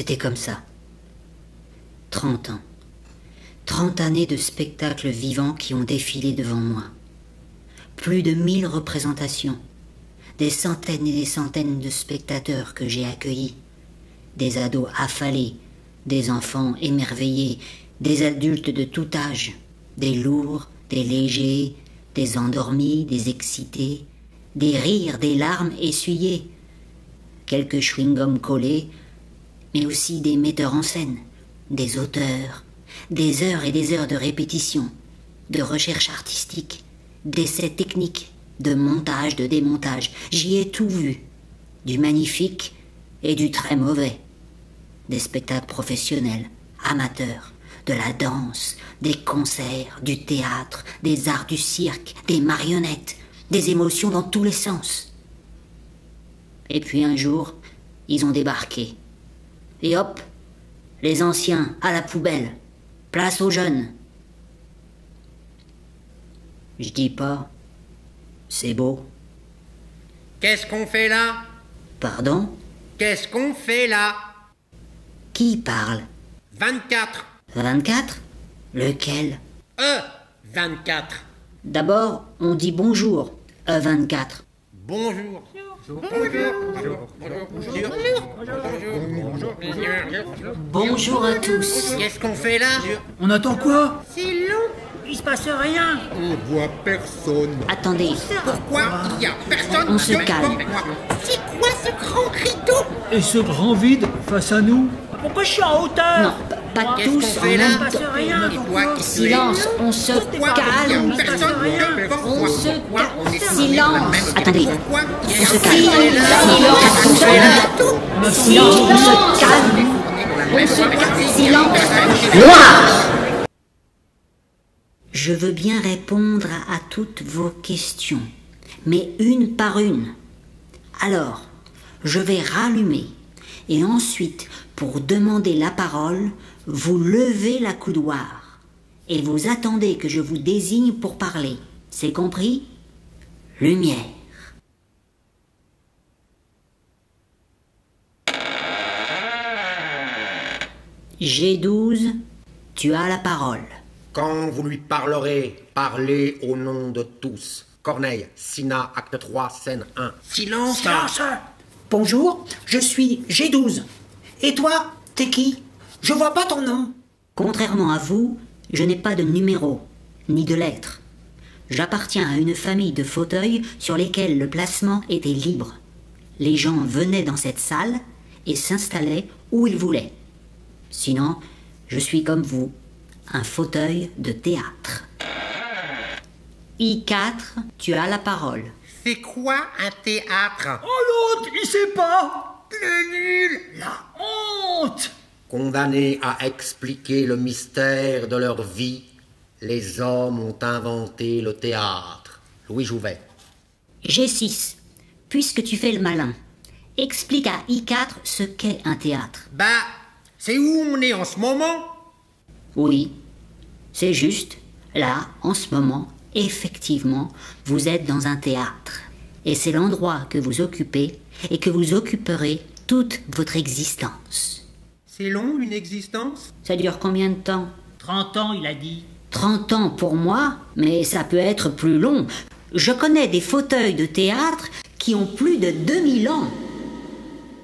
C'était comme ça. 30 ans. 30 années de spectacles vivants qui ont défilé devant moi. Plus de 1000 représentations. Des centaines et des centaines de spectateurs que j'ai accueillis. Des ados affalés, des enfants émerveillés, des adultes de tout âge, des lourds, des légers, des endormis, des excités, des rires, des larmes essuyées, quelques chewing-gums collés, mais aussi des metteurs en scène, des auteurs, des heures et des heures de répétition, de recherche artistique, d'essais techniques, de montage, de démontage. J'y ai tout vu, du magnifique et du très mauvais, des spectacles professionnels, amateurs, de la danse, des concerts, du théâtre, des arts du cirque, des marionnettes, des émotions dans tous les sens. Et puis un jour, ils ont débarqué. Et hop, les anciens à la poubelle, place aux jeunes. Je dis pas, c'est beau. Qu'est-ce qu'on fait là? Pardon? Qu'est-ce qu'on fait là? Qui parle? 24. 24? Lequel? 24. D'abord, on dit bonjour, 24. Bonjour. Bonjour à tous. Qu'est-ce qu'on fait là? On attend quoi? C'est long. Il se passe rien. On voit personne. Attendez, Pourquoi il y a personne? On se calme. C'est quoi ce grand rideau? Et ce grand vide face à nous? Pourquoi je suis en hauteur? non, pas Qu'est-ce tous qu'on en fait là? Il même se passe temps. rien. Et toi qui Silence, on se Pourquoi il y calme. a personne? On se Pourquoi on est tous Silence. dans la même- Attendez. Pourquoi il y a On se personne? calme. Silence, on se calme. On se silence. Noir. Je veux bien répondre à toutes vos questions, mais une par une. Alors, je vais rallumer, et ensuite, pour demander la parole, vous levez la coudoir, et vous attendez que je vous désigne pour parler. C'est compris? Lumière. G12, tu as la parole. Quand vous lui parlerez, parlez au nom de tous. Corneille, Sina, acte 3, scène 1. Silence. Silence. Bonjour, je suis G12. Et toi, t'es qui? Je vois pas ton nom. Contrairement à vous, je n'ai pas de numéro, ni de lettres. J'appartiens à une famille de fauteuils sur lesquels le placement était libre. Les gens venaient dans cette salle et s'installaient où ils voulaient. Sinon, je suis comme vous, un fauteuil de théâtre. I4, tu as la parole. C'est quoi un théâtre? Oh l'autre, il sait pas! Le nul. La honte! Condamnés à expliquer le mystère de leur vie, les hommes ont inventé le théâtre. Louis Jouvet. G6, puisque tu fais le malin, explique à I4 ce qu'est un théâtre. Bah, c'est où on est en ce moment? Oui, c'est juste, là, en ce moment, effectivement, vous êtes dans un théâtre. Et c'est l'endroit que vous occupez et que vous occuperez toute votre existence. C'est long une existence? Ça dure combien de temps? 30 ans, il a dit. 30 ans pour moi, mais ça peut être plus long. Je connais des fauteuils de théâtre qui ont plus de 2000 ans.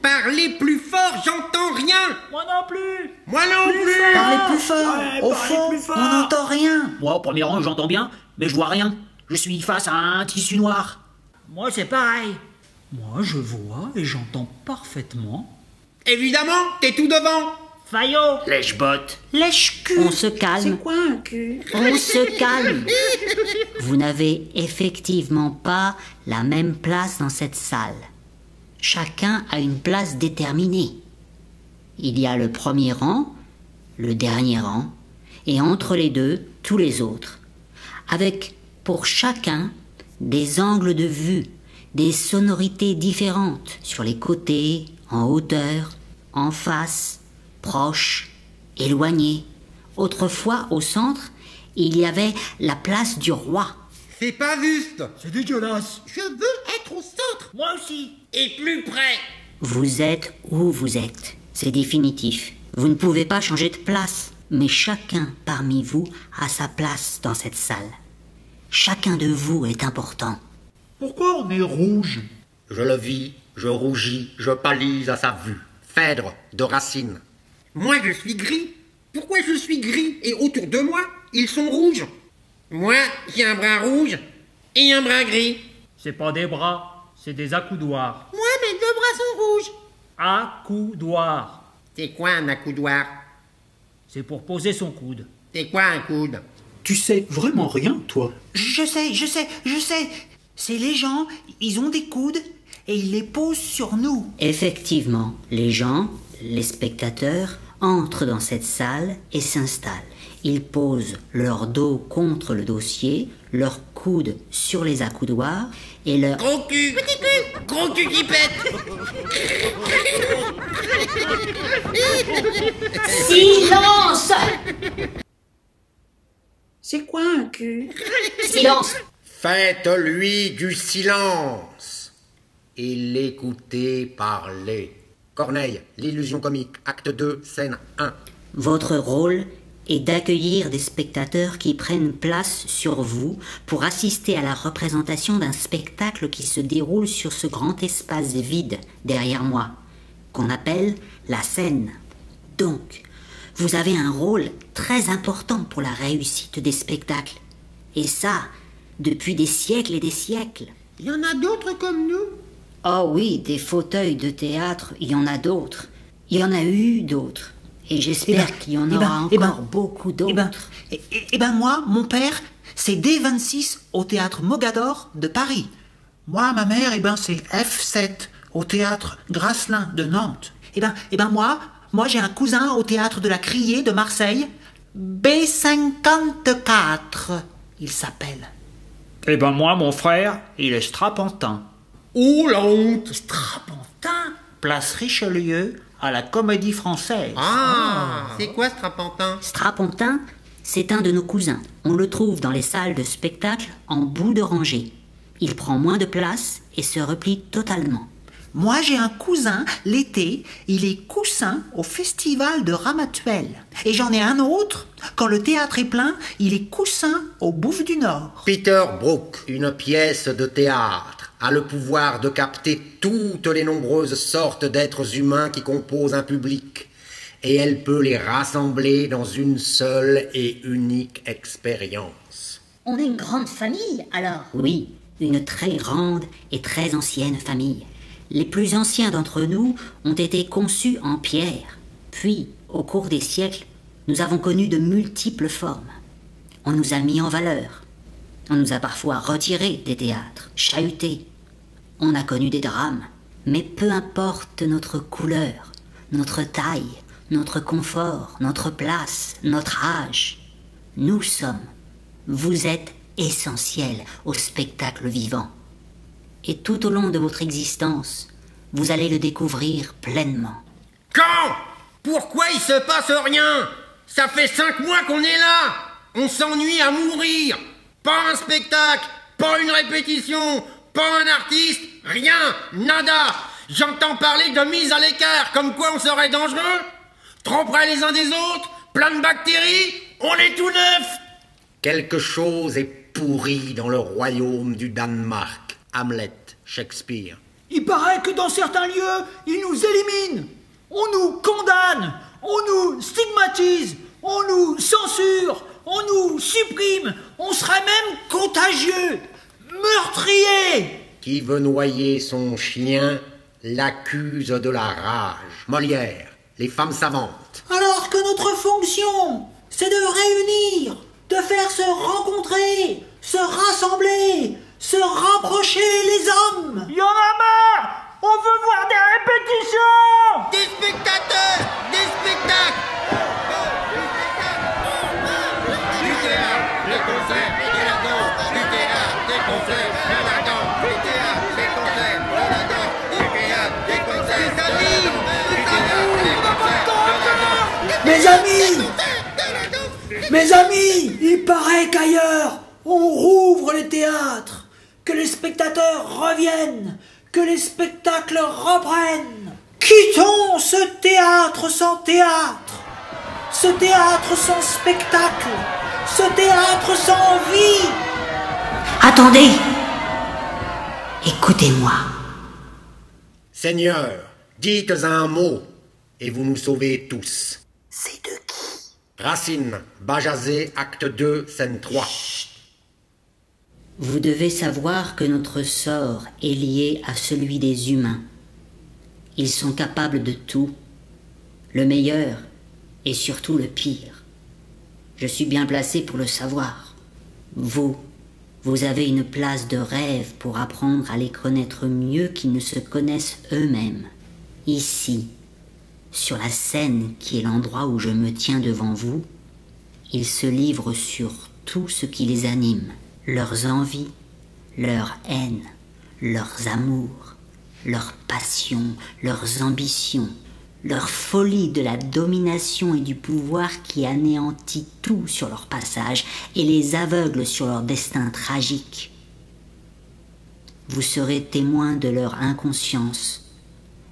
Parlez plus fort, j'entends rien. Moi non plus. Moi non plus. Parlez plus fort. Au fond, on n'entend rien. Moi, au premier rang, j'entends bien, mais je vois rien. Je suis face à un tissu noir. Moi, c'est pareil. Moi, je vois et j'entends parfaitement. Évidemment, t'es tout devant. Fayot. Lèche-botte. Lèche-cul. On se calme. Quoi un cul? On se calme. Vous n'avez effectivement pas la même place dans cette salle. Chacun a une place déterminée. Il y a le premier rang, le dernier rang, et entre les deux, tous les autres, avec pour chacun des angles de vue, des sonorités différentes sur les côtés, en hauteur, en face, proche, éloigné. Autrefois, au centre, il y avait la place du roi. C'est pas juste. C'est dégueulasse. Je veux être au centre. Moi aussi. Et plus près. Vous êtes où vous êtes. C'est définitif. Vous ne pouvez pas changer de place, mais chacun parmi vous a sa place dans cette salle. Chacun de vous est important. Pourquoi on est rouge? Je le vis, je rougis, je pâlis à sa vue. Phèdre de Racine. Moi, je suis gris. Pourquoi je suis gris et autour de moi, ils sont rouges? Moi, j'ai un bras rouge et un bras gris. C'est pas des bras, c'est des accoudoirs. Moi, mes 2 bras sont rouges. Accoudoirs. C'est quoi un accoudoir? C'est pour poser son coude. C'est quoi un coude? Tu sais vraiment rien, toi? Je sais. C'est les gens, ils ont des coudes et ils les posent sur nous. Effectivement, les gens, les spectateurs, entrent dans cette salle et s'installent. Ils posent leur dos contre le dossier, leurs coudes sur les accoudoirs et leur... Gros cul! Petit cul! Gros cul qui pète! Silence! C'est quoi un cul? Silence! Faites-lui du silence et l'écoutez parler. Corneille, l'illusion comique, acte 2, scène 1. Votre rôle est d'accueillir des spectateurs qui prennent place sur vous pour assister à la représentation d'un spectacle qui se déroule sur ce grand espace vide derrière moi, qu'on appelle la scène. Donc, vous avez un rôle très important pour la réussite des spectacles. Et ça, depuis des siècles et des siècles. Il y en a d'autres comme nous? Oh oui, des fauteuils de théâtre, il y en a d'autres. Il y en a eu d'autres. Et j'espère qu'il y en aura encore beaucoup d'autres. Moi, mon père, c'est D26 au théâtre Mogador de Paris. Moi, ma mère, c'est F7 au théâtre Grasselin de Nantes. Moi, j'ai un cousin au théâtre de la Criée de Marseille, B54, il s'appelle. Moi, mon frère, il est strapontin. Oh la honte! Strapontin, place Richelieu, à la Comédie Française. Ah! C'est quoi Strapontin? Strapontin, c'est un de nos cousins. On le trouve dans les salles de spectacle en bout de rangée. Il prend moins de place et se replie totalement. Moi, j'ai un cousin, l'été, il est coussin au festival de Ramatuelle. Et j'en ai un autre, quand le théâtre est plein, il est coussin au Bouffe du Nord. Peter Brook, une pièce de théâtre, a le pouvoir de capter toutes les nombreuses sortes d'êtres humains qui composent un public, et elle peut les rassembler dans une seule et unique expérience. On est une grande famille, alors. Oui, une très grande et très ancienne famille. Les plus anciens d'entre nous ont été conçus en pierre. Puis, au cours des siècles, nous avons connu de multiples formes. On nous a mis en valeur. On nous a parfois retirés des théâtres, chahutés. On a connu des drames. Mais peu importe notre couleur, notre taille, notre confort, notre place, notre âge, nous sommes, vous êtes essentiels au spectacle vivant. Et tout au long de votre existence, vous allez le découvrir pleinement. Quand? Pourquoi il se passe rien? Ça fait 5 mois qu'on est là! On s'ennuie à mourir! Pas un spectacle, pas une répétition, pas un artiste, rien, nada! J'entends parler de mise à l'écart, comme quoi on serait dangereux? Trop près les uns des autres, plein de bactéries, on est tout neuf! Quelque chose est pourri dans le royaume du Danemark. Hamlet, Shakespeare. Il paraît que dans certains lieux, ils nous éliminent. On nous condamne, on nous stigmatise, on nous censure, on nous supprime, on serait même contagieux, meurtrier. Qui veut noyer son chien l'accuse de la rage. Molière, les femmes savantes. Alors que notre fonction, c'est de réunir, de faire se rencontrer, se rassembler, se rapprocher les hommes. Il y en a marre. On veut voir des répétitions. Des spectateurs, des spectacles. Du théâtre, des concerts, de la danse. Du théâtre, des concerts, de la danse. Du théâtre, des concerts, de la danse. Du théâtre, des concerts, de la danse. Mes amis, il paraît qu'ailleurs, on rouvre les théâtres, que les spectateurs reviennent, que les spectacles reprennent. Quittons ce théâtre sans théâtre, ce théâtre sans spectacle, ce théâtre sans vie. Attendez! Écoutez-moi. Seigneur, dites un mot, et vous nous sauvez tous. C'est de qui? Racine, Bajazet, acte 2, scène 3. Vous devez savoir que notre sort est lié à celui des humains. Ils sont capables de tout, le meilleur et surtout le pire. Je suis bien placé pour le savoir. Vous avez une place de rêve pour apprendre à les connaître mieux qu'ils ne se connaissent eux-mêmes. Ici, sur la scène qui est l'endroit où je me tiens devant vous, ils se livrent sur tout ce qui les anime, leurs envies, leur haine, leurs amours, leurs passions, leurs ambitions, leur folie de la domination et du pouvoir qui anéantit tout sur leur passage et les aveugle sur leur destin tragique. Vous serez témoin de leur inconscience.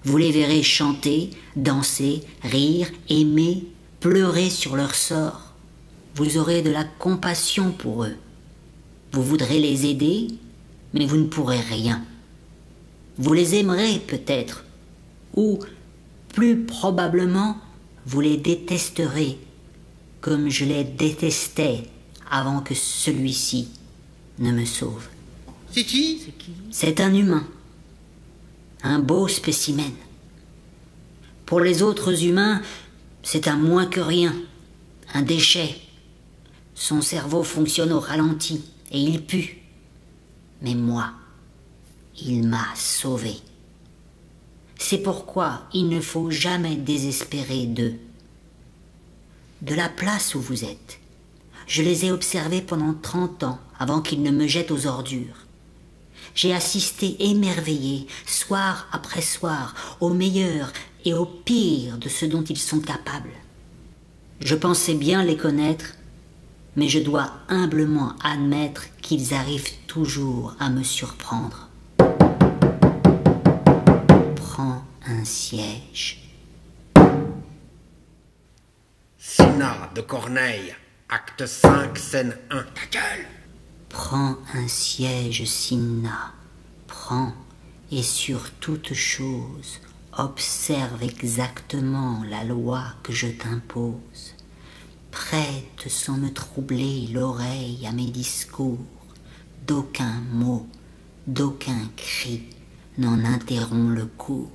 Vous les verrez chanter, danser, rire, aimer, pleurer sur leur sort. Vous aurez de la compassion pour eux. Vous voudrez les aider, mais vous ne pourrez rien. Vous les aimerez peut-être, ou plus probablement, vous les détesterez, comme je les détestais avant que celui-ci ne me sauve. C'est qui? C'est un humain, un beau spécimen. Pour les autres humains, c'est un moins que rien, un déchet. Son cerveau fonctionne au ralenti et il pue. Mais moi, il m'a sauvé. C'est pourquoi il ne faut jamais désespérer d'eux. De la place où vous êtes, je les ai observés pendant 30 ans avant qu'ils ne me jettent aux ordures. J'ai assisté émerveillé, soir après soir, au meilleur et au pire de ce dont ils sont capables. Je pensais bien les connaître, mais je dois humblement admettre qu'ils arrivent toujours à me surprendre. Prends un siège. Cinna de Corneille, acte 5, scène 1. Ta gueule! Prends un siège, Cinna. Prends, et sur toute chose, observe exactement la loi que je t'impose. Prête sans me troubler l'oreille à mes discours. D'aucun mot, d'aucun cri n'en interrompt le cours.